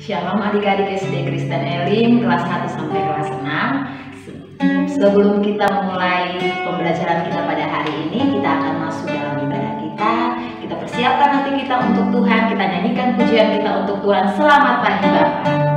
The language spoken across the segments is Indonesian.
Shalom adik-adik SD Kristen Elim kelas 1 sampai kelas 6. Sebelum kita memulai pembelajaran kita pada hari ini, kita akan masuk dalam ibadah kita. Kita persiapkan hati kita untuk Tuhan, kita nyanyikan pujian kita untuk Tuhan. Selamat pagi Bapak.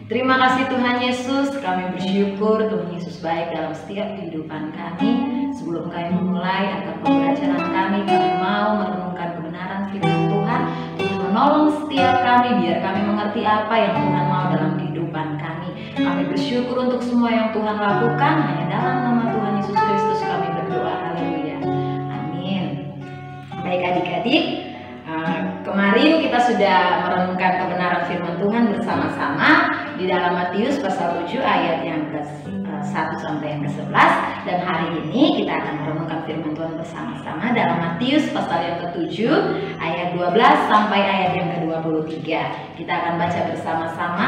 Terima kasih Tuhan Yesus, kami bersyukur Tuhan Yesus baik dalam setiap kehidupan kami. Sebelum kami memulai akan pembelajaran kami mau merenungkan kebenaran firman Tuhan. Tuhan menolong setiap kami biar kami mengerti apa yang Tuhan mau dalam kehidupan kami. Kami bersyukur untuk semua yang Tuhan lakukan, hanya dalam nama Tuhan Yesus Kristus kami berdoa. Haleluya, amin. Baik adik-adik, kemarin kita sudah merenungkan kebenaran firman Tuhan bersama-sama di dalam Matius pasal 7 ayat yang ke-1 sampai yang ke-11, dan hari ini kita akan merenungkan firman Tuhan bersama-sama dalam Matius pasal yang ke-7 ayat 12 sampai ayat yang ke-23. Kita akan baca bersama-sama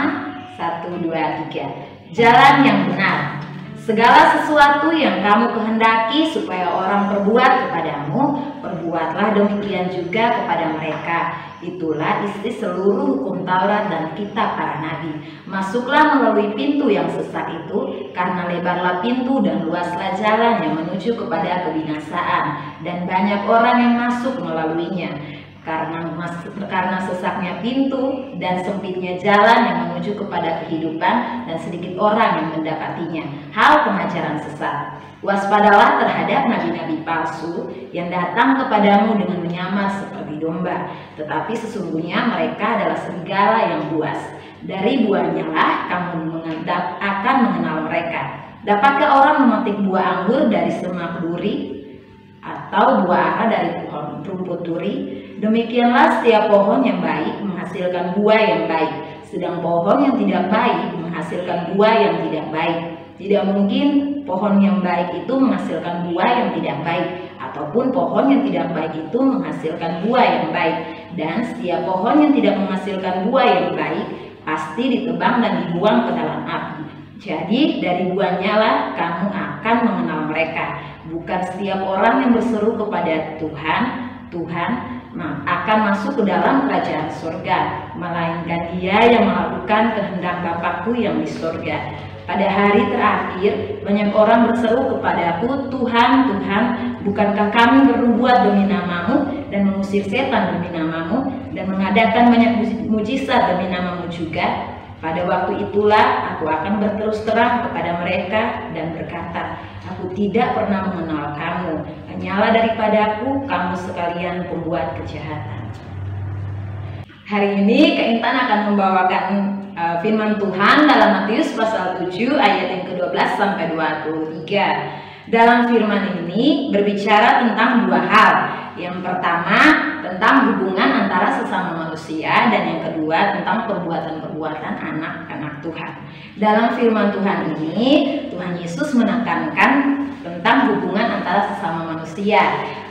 1, 2, 3. Jalan yang benar. Segala sesuatu yang kamu kehendaki supaya orang perbuat kepadamu, perbuatlah demikian juga kepada mereka. Itulah isi seluruh hukum Taurat dan kitab para nabi. Masuklah melalui pintu yang sesak itu, karena lebarlah pintu dan luaslah jalan yang menuju kepada kebinasaan, dan banyak orang yang masuk melaluinya. Karena sesaknya pintu dan sempitnya jalan yang menuju kepada kehidupan, dan sedikit orang yang mendapatinya. Hal pengajaran sesat. Waspadalah terhadap nabi-nabi palsu yang datang kepadamu dengan menyamar seperti domba, tetapi sesungguhnya mereka adalah serigala yang buas. Dari buahnya lah kamu akan mengenal mereka. Dapatkah orang memetik buah anggur dari semak duri, atau buah ara dari pohon rumput duri? Demikianlah setiap pohon yang baik menghasilkan buah yang baik, sedang pohon yang tidak baik menghasilkan buah yang tidak baik. Tidak mungkin pohon yang baik itu menghasilkan buah yang tidak baik, ataupun pohon yang tidak baik itu menghasilkan buah yang baik. Dan setiap pohon yang tidak menghasilkan buah yang baik pasti ditebang dan dibuang ke dalam api. Jadi dari buahnya lah kamu akan mengenal mereka. Bukan setiap orang yang berseru kepada Tuhan, Tuhan, akan masuk ke dalam kerajaan surga, melainkan dia yang melakukan kehendak Bapakku yang di surga. Pada hari terakhir, banyak orang berseru kepadaku, Tuhan, Tuhan, bukankah kami bernubuat demi namamu dan mengusir setan demi namamu dan mengadakan banyak mujizat demi namamu juga? Pada waktu itulah aku akan berterus terang kepada mereka dan berkata, aku tidak pernah mengenal kamu, hanyalah daripadaku kamu sekalian pembuat kejahatan. Hari ini Kak Intan akan membawakan firman Tuhan dalam Matius pasal 7 ayat yang ke-12 sampai 23. Dalam firman ini berbicara tentang dua hal. Yang pertama tentang hubungan antara sesama manusia, dan yang kedua tentang perbuatan-perbuatan anak-anak Tuhan. Dalam firman Tuhan ini Tuhan Yesus menekankan tentang hubungan antara sesama manusia.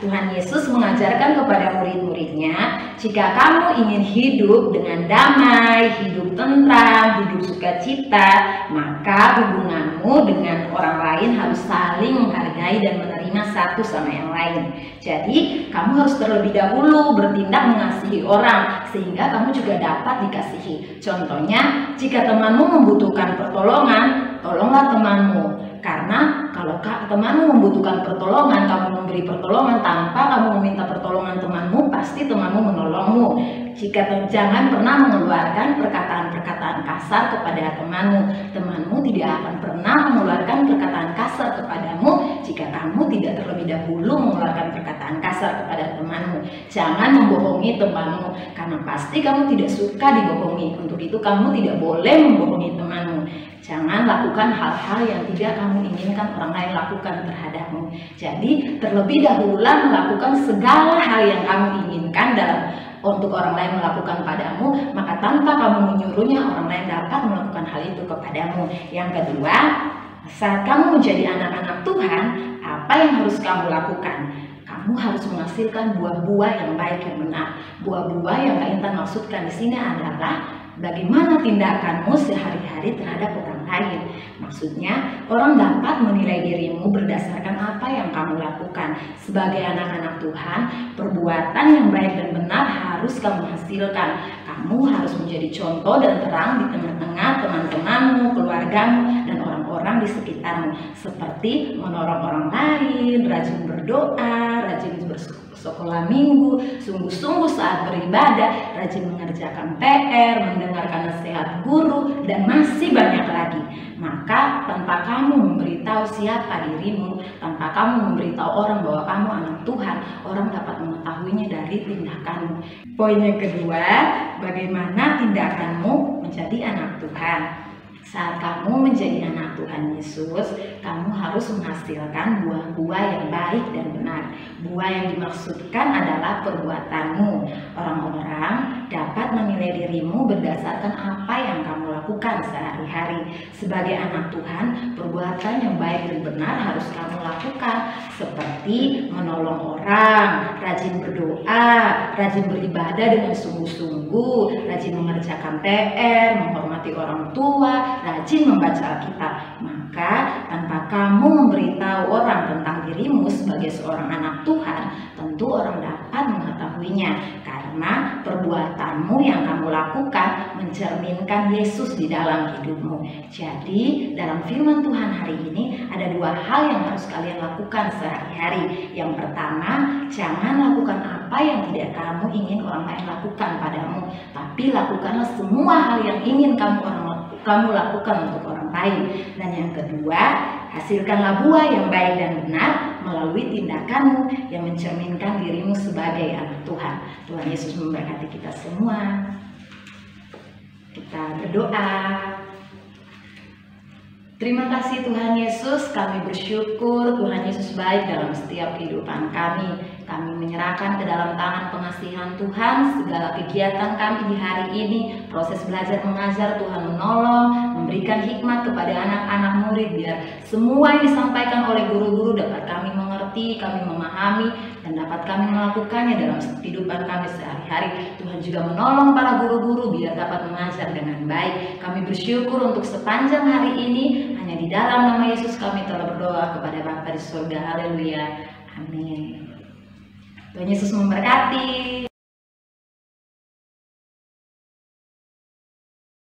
Tuhan Yesus mengajarkan kepada murid-muridnya, jika kamu ingin hidup dengan damai, hidup tentram, hidup sukacita, maka hubunganmu dengan orang lain harus saling menghargai dan menerima satu sama yang lain. Jadi kamu harus terlebih dahulu bertindak mengasihi orang sehingga kamu juga dapat dikasihi. Contohnya, jika temanmu membutuhkan pertolongan, tolonglah temanmu. Karena kalau temanmu membutuhkan pertolongan, kamu memberi pertolongan tanpa kamu meminta pertolongan temanmu, pasti temanmu menolongmu. Jangan pernah mengeluarkan perkataan-perkataan kasar kepada temanmu. Temanmu tidak akan pernah mengeluarkan perkataan kasar kepadamu jika kamu tidak terlebih dahulu mengeluarkan perkataan kasar kepada temanmu. Jangan membohongi temanmu, karena pasti kamu tidak suka dibohongi. Untuk itu kamu tidak boleh membohongi temanmu. Jangan lakukan hal-hal yang tidak kamu inginkan orang lain lakukan terhadapmu. Jadi terlebih dahululah melakukan segala hal yang kamu inginkan untuk orang lain melakukan padamu, maka tanpa kamu menyuruhnya orang lain dapat melakukan hal itu kepadamu. Yang kedua, saat kamu menjadi anak-anak Tuhan, apa yang harus kamu lakukan? Kamu harus menghasilkan buah-buah yang baik dan benar. Buah-buah yang Kak Intan maksudkan di sini adalah bagaimana tindakanmu sehari-hari terhadap orang lain. Maksudnya, orang dapat menilai dirimu berdasarkan apa yang kamu lakukan. Sebagai anak-anak Tuhan, perbuatan yang baik dan benar harus kamu hasilkan. Kamu harus menjadi contoh dan terang di tengah-tengah teman-temanmu, keluargamu, dan orang-orang di sekitarmu. Seperti menolong orang lain, rajin berdoa, rajin bersekolah minggu, sungguh-sungguh saat beribadah, rajin mengerjakan PR, mendengarkan nasihat guru, dan masih banyak lagi. Maka tanpa kamu memberitahu siapa dirimu, tanpa kamu memberitahu orang bahwa kamu anak Tuhan, orang dapat mengetahuinya dari tindakanmu. Poin yang kedua, bagaimana tindakanmu menjadi anak Tuhan. Saat kamu menjadi anak Tuhan Yesus, kamu harus menghasilkan buah-buah yang baik dan benar. Buah yang dimaksudkan adalah perbuatanmu. Orang-orang dapat menilai dirimu berdasarkan apa yang kamu lakukan sehari-hari. Sebagai anak Tuhan, perbuatan yang baik dan benar harus kamu lakukan, seperti menolong orang, rajin berdoa, rajin beribadah dengan sungguh-sungguh, rajin mengerjakan PR, menghormati orang tua, rajin membaca Alkitab. Maka tanpa kamu memberitahu orang tentang dirimu sebagai seorang anak Tuhan, tentu orang dapat mengetahuinya, karena perbuatanmu yang kamu lakukan mencerminkan Yesus di dalam hidupmu. Jadi dalam firman Tuhan hari ini ada dua hal yang harus kalian lakukan sehari-hari. Yang pertama, jangan lakukan apa yang tidak kamu ingin orang lain lakukan padamu, tapi lakukanlah semua hal yang ingin kamu lakukan untuk orang lain. Dan yang kedua, hasilkanlah buah yang baik dan benar melalui tindakanmu yang mencerminkan dirimu sebagai anak Tuhan. Tuhan Yesus memberkati kita semua. Kita berdoa. Terima kasih Tuhan Yesus, kami bersyukur Tuhan Yesus baik dalam setiap kehidupan kami. Kami menyerahkan ke dalam tangan pengasihan Tuhan segala kegiatan kami di hari ini. Proses belajar mengajar, Tuhan menolong, memberikan hikmat kepada anak-anak murid, biar semua yang disampaikan oleh guru-guru dapat kami mengerti, kami memahami, dan dapat kami melakukannya dalam kehidupan kami sehari-hari. Tuhan juga menolong para guru-guru biar dapat mengajar dengan baik. Kami bersyukur untuk sepanjang hari ini. Hanya di dalam nama Yesus kami telah berdoa kepada Bapa di surga. Haleluya. Amin. Tuhan Yesus memberkati.